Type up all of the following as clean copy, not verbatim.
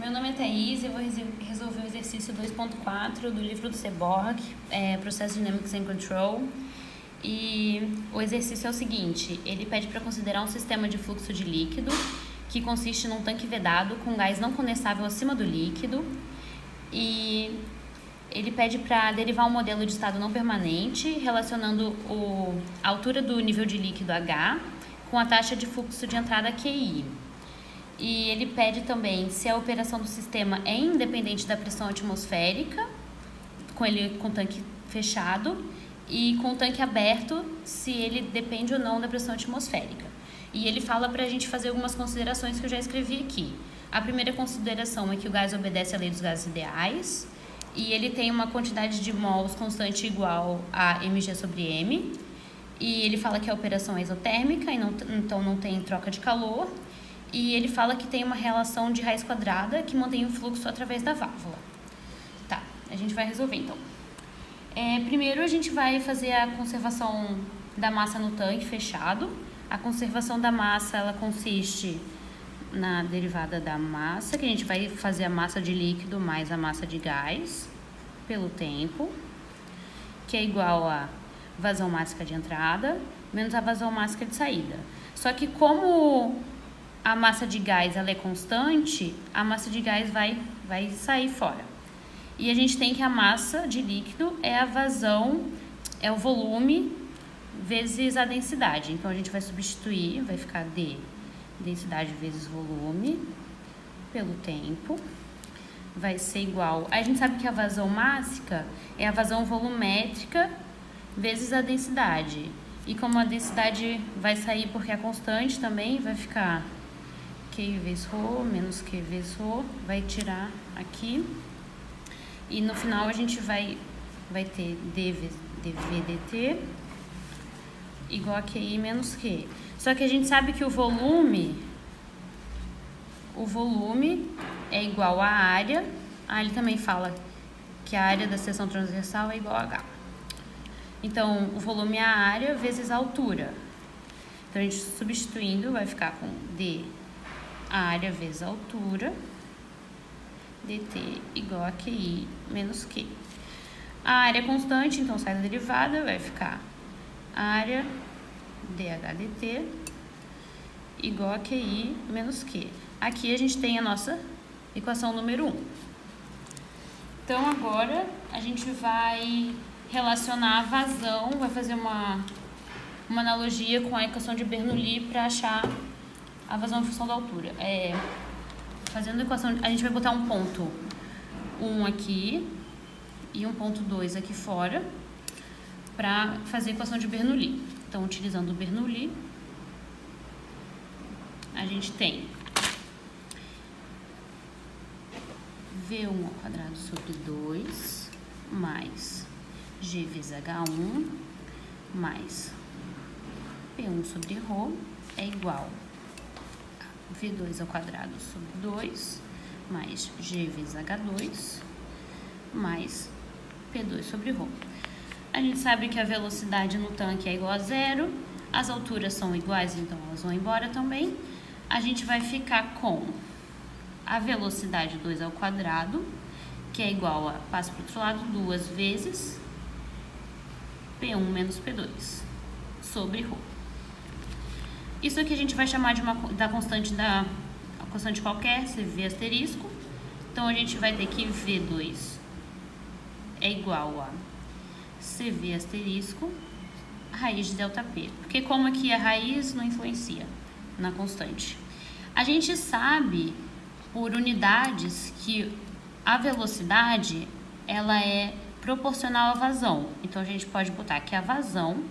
meu nome é Thaís e eu vou resolver o exercício 2.4 do livro do Seborg, Process Dynamics and Control. E o exercício é o seguinte, ele pede para considerar um sistema de fluxo de líquido que consiste num tanque vedado com gás não condensável acima do líquido. E ele pede para derivar um modelo de estado não permanente relacionando a altura do nível de líquido H com a taxa de fluxo de entrada QI. E ele pede também se a operação do sistema é independente da pressão atmosférica, com o tanque fechado, e com o tanque aberto, se ele depende ou não da pressão atmosférica. E ele fala para a gente fazer algumas considerações que eu já escrevi aqui. A primeira consideração é que o gás obedece à lei dos gases ideais, e ele tem uma quantidade de mols constante igual a mg sobre m, e ele fala que a operação é isotérmica, então não tem troca de calor. E ele fala que tem uma relação de raiz quadrada que mantém o fluxo através da válvula. Tá, a gente vai resolver então. Primeiro a gente vai fazer a conservação da massa no tanque fechado. A conservação da massa, ela consiste na derivada da massa, que a gente vai fazer a massa de líquido mais a massa de gás pelo tempo, que é igual a vazão máxima de entrada menos a vazão máxima de saída. Só que como a massa de gás ela é constante, a massa de gás vai sair fora. E a gente tem que a massa de líquido é a vazão, é o volume vezes a densidade. Então a gente vai substituir, vai ficar D, densidade vezes volume, pelo tempo, vai ser igual. A gente sabe que a vazão máxima é a vazão volumétrica vezes a densidade. E como a densidade vai sair porque é constante também, vai ficar Q vezes ρ menos Q vezes ρ, vai tirar aqui. E no final a gente vai ter dV dt igual a QI menos Q. Só que a gente sabe que o volume é igual à área. Ele também fala que a área da seção transversal é igual a H. Então, o volume é a área vezes a altura. Então, a gente substituindo vai ficar com D a área vezes a altura, dt igual a QI menos Q. A área é constante, então sai da derivada, vai ficar área dH dt igual a QI menos Q. Aqui a gente tem a nossa equação número 1. Então, agora a gente vai relacionar a vazão, vai fazer uma analogia com a equação de Bernoulli para achar a vazão em função da altura. Fazendo a equação, a gente vai botar um ponto 1 aqui e um ponto 2 aqui fora para fazer a equação de Bernoulli. Então, utilizando o Bernoulli, a gente tem V1 ao quadrado sobre 2 mais G vezes H1 mais P1 sobre ρ é igual a V2 ao quadrado sobre 2 mais G vezes H2 mais P2 sobre ρ. A gente sabe que a velocidade no tanque é igual a zero, as alturas são iguais, então elas vão embora também. A gente vai ficar com a velocidade 2 ao quadrado, que é igual a, passa para o outro lado, 2 vezes P1 menos P2 sobre ρ. Isso aqui a gente vai chamar da constante qualquer, CV asterisco. Então, a gente vai ter que V2 é igual a CV asterisco raiz de ΔP. Porque como aqui a raiz não influencia na constante. A gente sabe por unidades que a velocidade ela é proporcional à vazão. Então, a gente pode botar que a vazão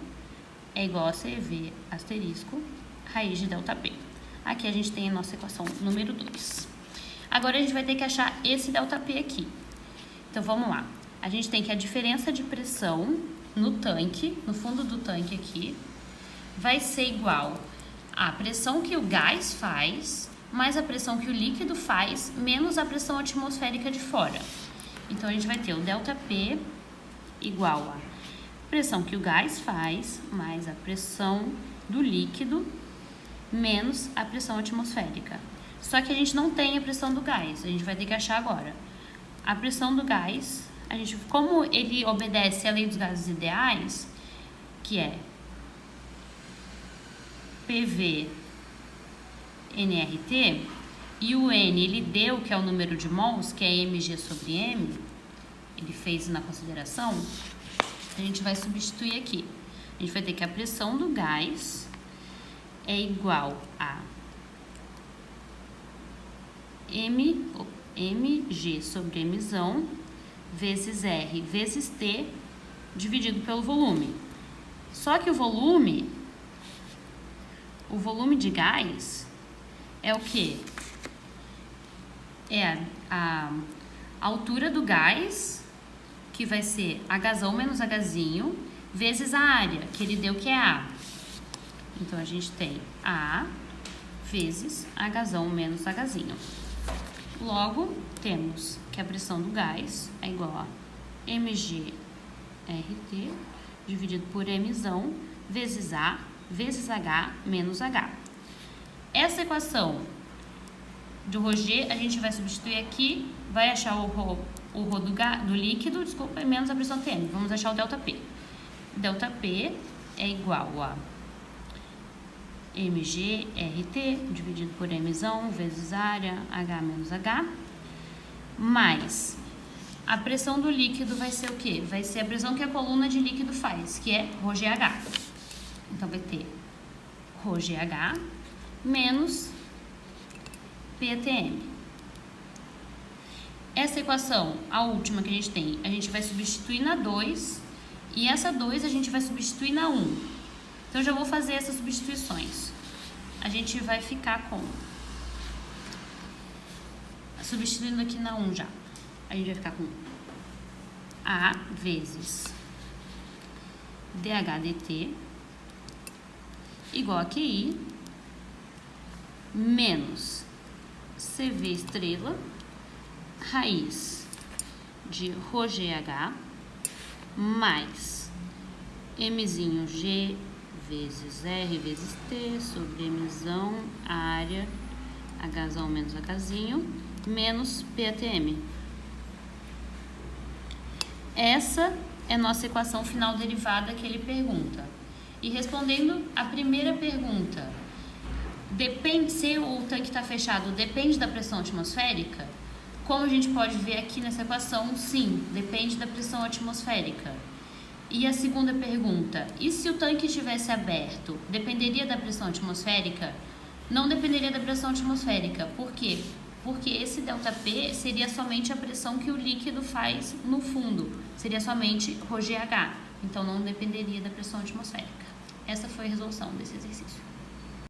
é igual a CV asterisco raiz de ΔP. Aqui a gente tem a nossa equação número 2. Agora, a gente vai ter que achar esse ΔP aqui. Então, vamos lá. A gente tem que a diferença de pressão no tanque, no fundo do tanque aqui, vai ser igual à pressão que o gás faz, mais a pressão que o líquido faz, menos a pressão atmosférica de fora. Então, a gente vai ter o ΔP igual a pressão que o gás faz, mais a pressão do líquido, menos a pressão atmosférica. Só que a gente não tem a pressão do gás, a gente vai ter que achar agora. A pressão do gás, como ele obedece à lei dos gases ideais, que é PV nRT, e o N ele deu, que é o número de mols, que é mg sobre m, ele fez na consideração, a gente vai substituir aqui. A gente vai ter que a pressão do gás é igual a mg sobre mzão vezes R vezes T dividido pelo volume. Só que o volume de gás é o quê? É a altura do gás, que vai ser Hzão menos Hzinho, vezes a área, que ele deu que é A. Então, a gente tem A vezes Hzão menos Hzinho. Logo, temos que a pressão do gás é igual a mg RT dividido por mzão vezes A vezes H menos H. Essa equação do ρg a gente vai substituir aqui, vai achar o ρ do líquido, desculpa, menos a pressão Tm. Vamos achar o ΔP. ΔP é igual a mg RT dividido por mzão vezes área H menos H, mais a pressão do líquido vai ser o quê? Vai ser a pressão que a coluna de líquido faz, que é ρgH. Então, vai ter ρgH menos PTM. Essa equação, a última que a gente vai substituir na 2, e essa 2 a gente vai substituir na 1. Então, eu já vou fazer essas substituições. A gente vai ficar com... Substituindo aqui na 1 já. A gente vai ficar com A vezes dHdt igual a QI menos CV estrela raiz de ρgH mais mzinho G vezes R vezes T sobre mzão área Hzão menos Hzinho menos PATM. Essa é a nossa equação final derivada que ele pergunta. E respondendo a primeira pergunta, depende se o tanque está fechado, depende da pressão atmosférica? Como a gente pode ver aqui nessa equação, sim, depende da pressão atmosférica. E a segunda pergunta, e se o tanque estivesse aberto, dependeria da pressão atmosférica? Não dependeria da pressão atmosférica. Por quê? Porque esse ΔP seria somente a pressão que o líquido faz no fundo, seria somente ρgH, então não dependeria da pressão atmosférica. Essa foi a resolução desse exercício.